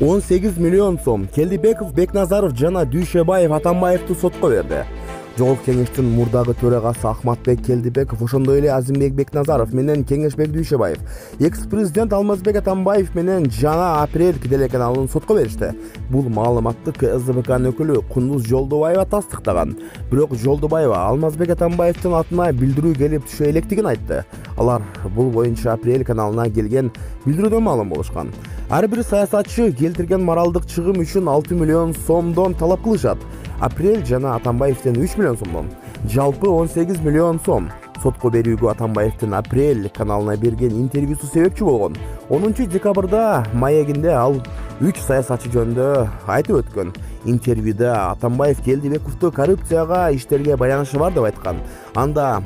18 миллион сом. Келдибеков, Бекназаров жана Дүйшөбаев Атамбаевди сотко берди. Жогорку кеңештин мурдагы төрагасы Ахматбек Келдибеков, ошондой эле Азимбек Бекназаров менен Кеңешбек Дүйшөбаев экс-президент Алмазбек Атамбаев менен жана апрель телеканалын сотко беришти. Бул маалыматты КСДКнын өкүлү Кундуз Жолдубаева тастыктаган. Бирок Жолдубаева Алмазбек Атамбаевдин атына билдирүү келип түшө электигин айтты. Алар бул боюнча апрель каналына келген билдирүүдөн маалым болушкан. Ар бир саясатчы келтирген моралдык чыгым үчүн 6 миллион сомдон талап кылышат. Апрель жана Атамбаевден 3 миллион сомдон. Жалпы 18 миллион сом. Сотко берүүгө Атамбаевдин апрель каналына берген интервьюсу себепчи болгон. 10 декабрда маегинде ал 3 саясатчы жөнүндө айтып өткөн. Интервьюда Атамбаев Келдибековду коррупцияга, иштерге байланышы бар деп айткан. Анда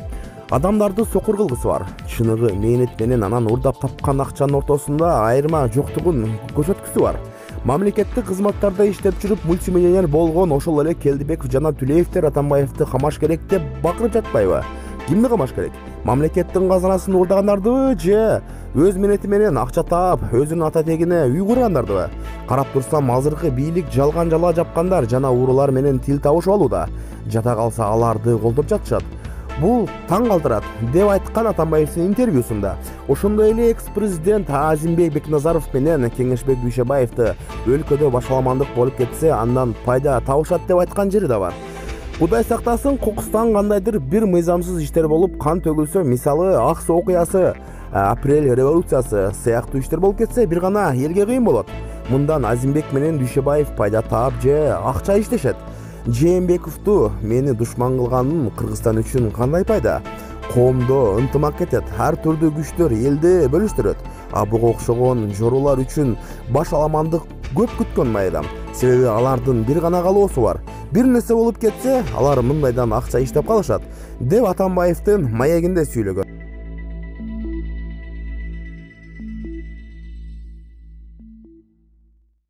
адамдарды сокур кылгысы бар. Чыныгы мээнет менен анан урдап тапкан акчанын ортосунда айырма жоктугун көрсөткүсү бар. Мамлекеттик кызматтарда иштеп жүрүп мультимиллионер болгон ошол эле Келдибеков жана Түлеевдер Атамбаевди камаш керек деп бакырып жатпайбы? Кимди камаш керек? Мамлекеттин казанасын уурдагандардыбы же өз мээнети менен акча таап, өзүнүн ата тегине үй кургандардыбы? Карап турсам, азыркы бийлик жалган жала жапкандар жана уурулар менен тил табышып алууда. Жата калса аларды колдоп жатышат. Бул таң калтырат деп айткан Атамбаевдин интервьюсунда. Ошондой эле экс-президент Азимбек Бекназаров менен Кеңешбек Дүйшөбаевди өлкөдө башаламандык болуп кетсе, андан пайда табышат деп айткан жери да бар. Кудай сактасын, кокустан кандайдыр бир мыйзамсыз иштер болуп, кан төгүлсө, мисалы Аксы окуясы, апрель революциясы сыяктуу иштер болуп кетсе, бир гана элге кыйын болот. Мындан Азимбек менен Дүйшөбаев пайда таап же акча иштешет. Жээнбековду мени душман кылганын Кыргызстан үчүн кандай пайда? Коомдо ынтымак кетет, ар түрдүү күчтөр элди бөлүштүрөт. А буга окшогон жорулар үчүн баш аламандык көп күткөн майдам. Себеби алардын бир гана калоосу бар. Бир нерсе болуп кетсе, алар мындайдан акча иштеп калышат, деп Атамбаевдин маегинде сүйлөгөн.